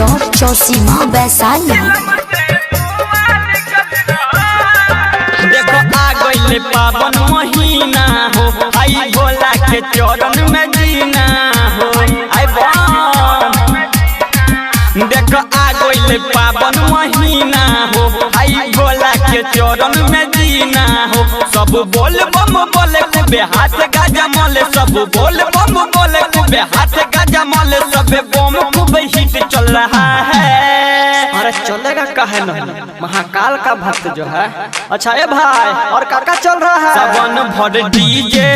चौक चौसीमा वैशाली। देखो आ गइले पावन महीना हो, आई भोला के चरण में जीना हो। आई देखो आ गइले पावन महीना हो, आई भोला के चरण में जीना हो। सब बोल बम बोले खूबे हाथ गाजा मले, सब बोल बम बोले खूबे हाथ गाजा मले। सब बम खूबे हिट चल रहा है। अरे चलेगा काहे नहीं, महाकाल का भक्त जो है। अच्छा ये भाई और काका चल रहा है। सावन भर डीजे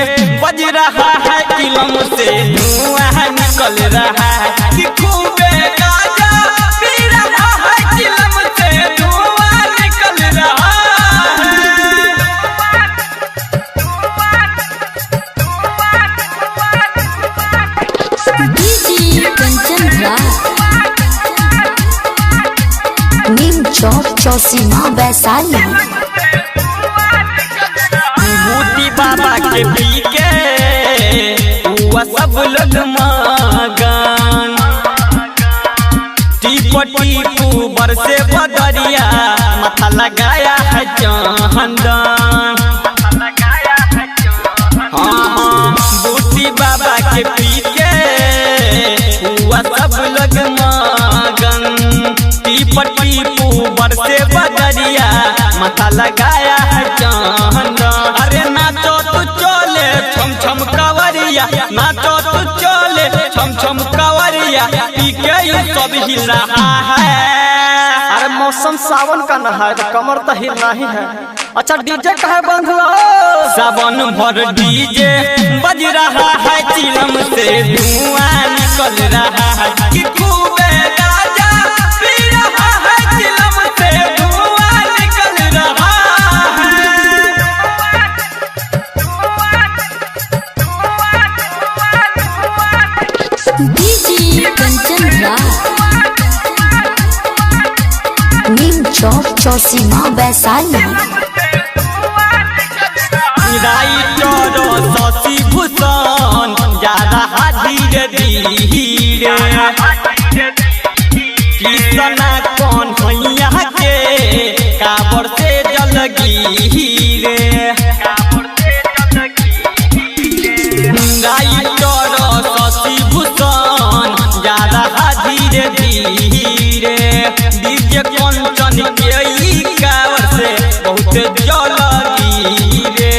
बज रहा है, किलम से धुआं निकल रहा है। कि खूबे गाजा पी रहा है, किलम से धुआं निकल रहा है। डीजे कंचन राज, नीम चौक चौसीमा वैशाली। बूटी बाबा के पी के हुआ सब लोग मगन। टीपो टीपू बरसे बदरिया, माथा लगाया है चंदन। बूटी बाबा के पी के हुआ सब लोग मगन। टीपो टीपू बरसे बदरिया, माथा लगाया है चंदन। अरे नाचो तू चले छम छम कावरिया, नाचो तू चले छम छम कावरिया। पी के ये सब हिल रहा है। अरे मौसम सावन का न है तो कमर तो हिलना ही है। अच्छा डीजे कहे बंद हुआ। सावन भर डीजे बज रहा है, चिलम से धुआं निकल रहा है। कि खूबे गाजा पी रहा है, चिलम से धुआं निकल रहा है। डीजे कंचन राज, नीम चौक चौसीमा वैशाली। राइटर शशि भूषण जा रहा धीरे धीरे। कृष्णा कौन भैया के काबर से जल गिरे। राइटर शशि भूषण जा रहा धीरे धीरे। डीजे कंचन के ई काबर से बहुत जल गिरे।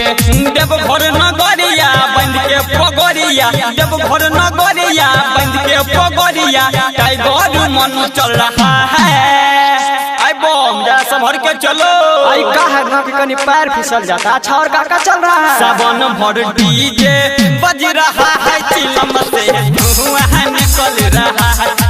देवघर नगरिया बंद के पगोरिया, देवघर नगरिया बंद के पगोरिया। टाइगर मन चल रहा है। आई बम जा संभर के चलो। आई का है ना कि कहीं पैर फिसल जाता। अच्छा और काका चल रहा है। सावन भर डीजे बज रहा है, चिलम से धुआं निकल रहा है।